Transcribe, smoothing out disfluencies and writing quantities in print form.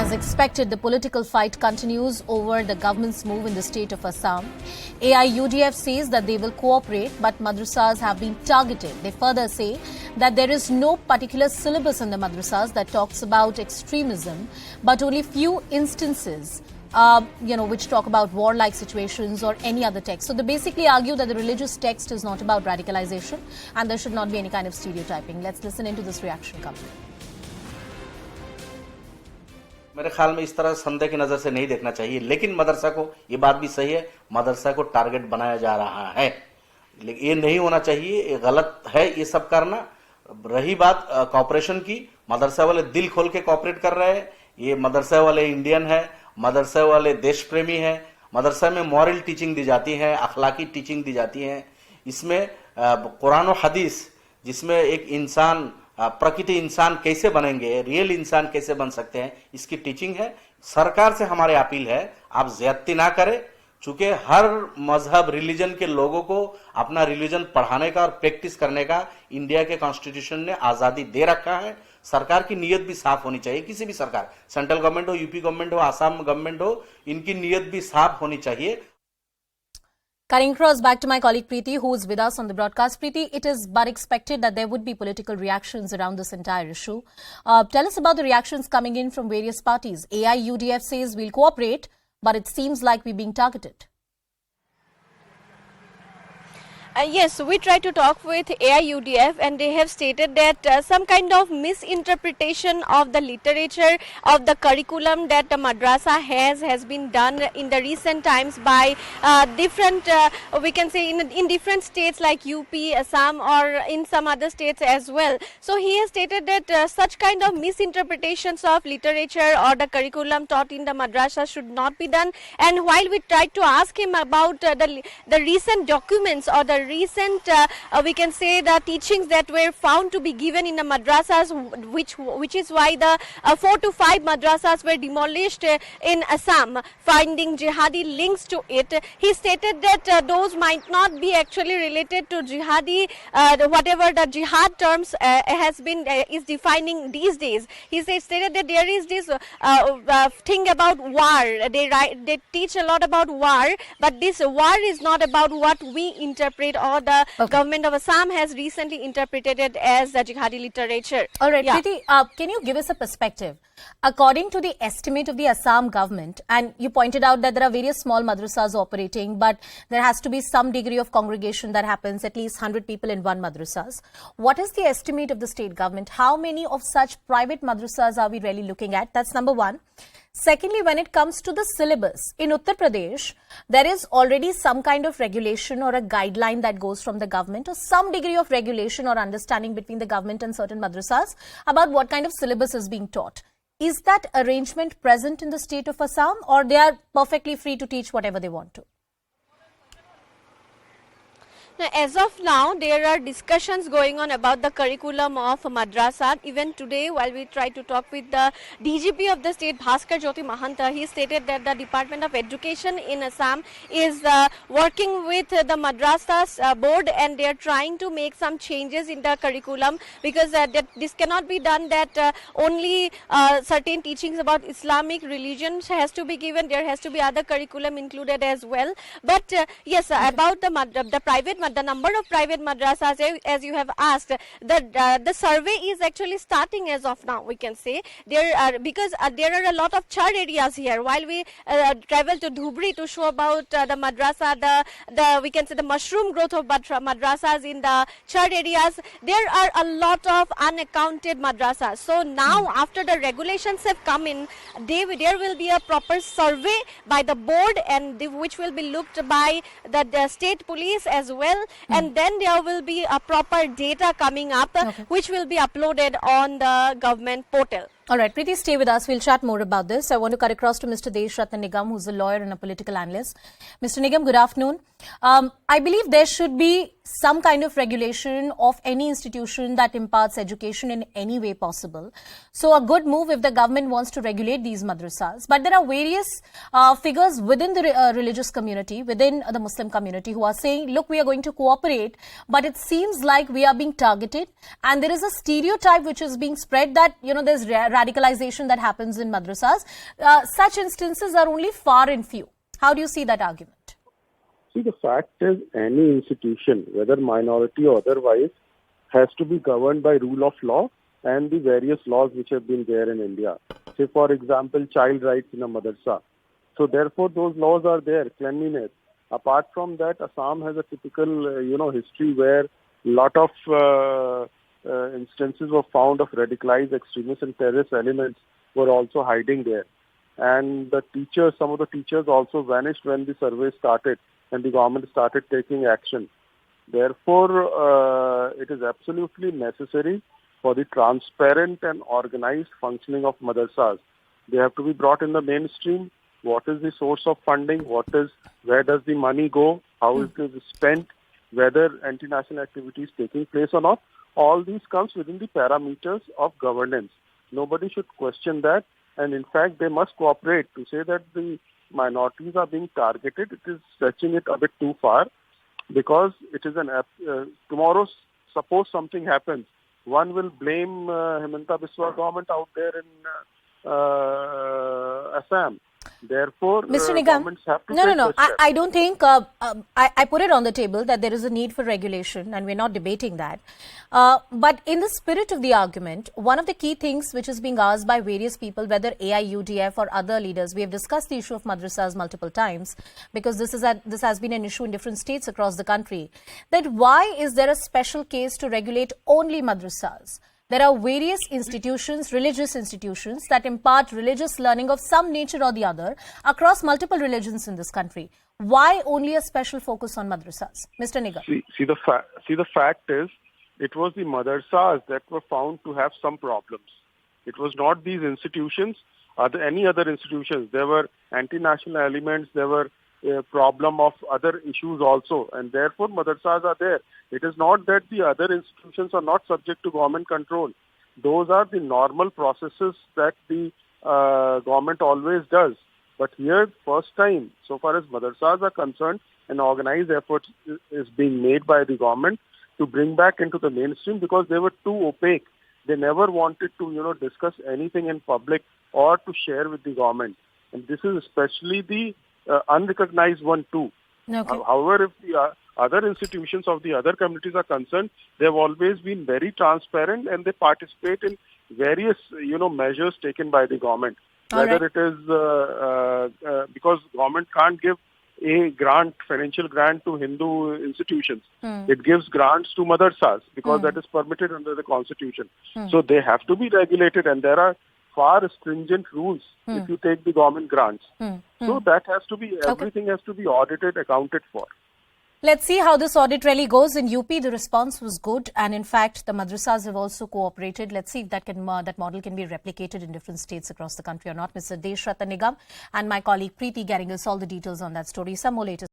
As expected, the political fight continues over the government's move in the state of Assam. AIUDF says that they will cooperate, but madrasas have been targeted. They further say that there is no particular syllabus in the madrasas that talks about extremism, but only few instances which talk about warlike situations or any other text. So they basically argue that the religious text is not about radicalization and there should not be any kind of stereotyping. Let's listen into this reaction coming. मेरे ख्याल में इस तरह संदेह की नजर से नहीं देखना चाहिए, लेकिन मदरसा को ये बात भी सही है, मदरसा को टारगेट बनाया जा रहा है। लेकिन ये नहीं होना चाहिए, ये गलत है ये सब करना। रही बात कॉपरेशन की, मदरसा वाले दिल खोल के कॉपरेट कर रहे हैं। ये मदरसा वाले इंडियन है, मदरसा वाले देश प्रेमी है। मदरसा में मॉरल टीचिंग दी जाती है, अखलाकी टीचिंग दी जाती है। इसमें कुरान और हदीस, जिसमें एक इंसान प्रकृति इंसान कैसे बनेंगे, रियल इंसान कैसे बन सकते हैं, इसकी टीचिंग है। सरकार से हमारे अपील है, आप ज्यादती ना करें, चूंकि हर मजहब रिलीजन के लोगों को अपना रिलीजन पढ़ाने का और प्रैक्टिस करने का इंडिया के कॉन्स्टिट्यूशन ने आजादी दे रखा है। सरकार की नीयत भी साफ होनी चाहिए, किसी भी सरकार, सेंट्रल गवर्नमेंट हो, यूपी गवर्नमेंट हो, आसाम गवर्नमेंट हो, इनकी नीयत भी साफ होनी चाहिए। Cutting across back to my colleague Preeti, who is with us on the broadcast. Preeti, it is but expected that there would be political reactions around this entire issue. Tell us about the reactions coming in from various parties. AIUDF says we'll cooperate, but it seems like we're being targeted. Yes, we tried to talk with AIUDF and they have stated that some kind of misinterpretation of the literature of the curriculum that the madrasa has been done in the recent times by different, we can say in different states like UP, Assam or in some other states as well. So he has stated that such kind of misinterpretations of literature or the curriculum taught in the madrasa should not be done. And while we tried to ask him about the recent documents or the recent we can say the teachings that were found to be given in the madrasas, which is why the 4 to 5 madrasas were demolished in Assam, finding jihadi links to it. He stated that those might not be actually related to jihadi, whatever the jihad terms has been is defining these days. He stated that there is this thing about war. They teach a lot about war, but this war is not about what we interpret or the government of Assam has recently interpreted it as the jihadi literature. All right, Preeti, can you give us a perspective? According to the estimate of the Assam government, and you pointed out that there are various small madrasas operating, but there has to be some degree of congregation that happens, at least 100 people in one madrasas. What is the estimate of the state government? How many of such private madrasas are we really looking at? That's number one. Secondly, when it comes to the syllabus, in Uttar Pradesh, there is already some kind of regulation or a guideline that goes from the government or some degree of regulation or understanding between the government and certain madrasas about what kind of syllabus is being taught. Is that arrangement present in the state of Assam or they are perfectly free to teach whatever they want to? Now, as of now, there are discussions going on about the curriculum of madrasa. Even today, while we tried to talk with the DGP of the state, Bhaskar Jyoti Mahanta, he stated that the Department of Education in Assam is working with the madrasas board and they are trying to make some changes in the curriculum because this cannot be done that only certain teachings about Islamic religions has to be given. There has to be other curriculum included as well. But yes, about the private the number of private madrasas, as you have asked, the survey is actually starting as of now, we can say. There are, because there are a lot of char areas here. While we travel to Dhubri to show about the madrasa, the we can say the mushroom growth of madrasas in the char areas, there are a lot of unaccounted madrasas. So now after the regulations have come in, there will be a proper survey by the board and which will be looked by the state police as well. And then there will be a proper data coming up which will be uploaded on the government portal. All right, Preeti, stay with us. We'll chat more about this. I want to cut across to Mr. Deshratna Nigam, who's a lawyer and a political analyst. Mr. Nigam, good afternoon. I believe there should be some kind of regulation of any institution that imparts education in any way possible. So a good move if the government wants to regulate these madrasas. But there are various figures within the religious community, within the Muslim community who are saying, look, we are going to cooperate, but it seems like we are being targeted and there is a stereotype which is being spread that, there's radicalization that happens in madrasas. Such instances are only far and few. How do you see that argument? See, the fact is any institution, whether minority or otherwise, has to be governed by rule of law and the various laws which have been there in India. Say, for example, child rights in a madrasa. So, therefore, those laws are there, cleanliness. Apart from that, Assam has a typical, history where a lot of instances were found of radicalized extremist and terrorist elements were also hiding there. And some of the teachers also vanished when the survey started and the government started taking action. Therefore, it is absolutely necessary for the transparent and organized functioning of madrasas. They have to be brought in the mainstream. What is the source of funding? Where does the money go? How is it spent? Whether anti-national activity is taking place or not? All these comes within the parameters of governance. Nobody should question that. And in fact, they must cooperate. To say that the minorities are being targeted, it is stretching it a bit too far, because it is tomorrow, suppose something happens, one will blame Himanta Biswa government out there in Assam. Therefore, Mr. Nigam, governments have to no. I don't think, I put it on the table that there is a need for regulation, and we're not debating that. But in the spirit of the argument, one of the key things which is being asked by various people, whether AIUDF or other leaders, we have discussed the issue of madrasas multiple times, because this has been an issue in different states across the country, that why is there a special case to regulate only madrasas? There are various institutions, religious institutions, that impart religious learning of some nature or the other across multiple religions in this country. Why only a special focus on madrasas? Mr. Nigam. See, the fact is, it was the madrasas that were found to have some problems. It was not these institutions, any other institutions. There were anti-national elements, there were a problem of other issues also, and therefore madrasas are there. It is not that the other institutions are not subject to government control. Those are the normal processes that the government always does. But here, first time, so far as madrasas are concerned, an organized effort is being made by the government to bring back into the mainstream, because they were too opaque. They never wanted to, discuss anything in public or to share with the government. And this is especially the unrecognized one too. Okay. However, if the other institutions of the other communities are concerned, they have always been very transparent, and they participate in various, measures taken by the government. Whether it is because government can't give a financial grant to Hindu institutions. It gives grants to madrasas because that is permitted under the constitution. So they have to be regulated, and there are far stringent rules if you take the government grants. So that has to be, everything has to be audited, accounted for. Let's see how this audit really goes. In UP, the response was good, and in fact, the madrasas have also cooperated. Let's see if that model can be replicated in different states across the country or not. Mr. Deshratan Nigam and my colleague Preeti Geringas, all the details on that story. Some more later.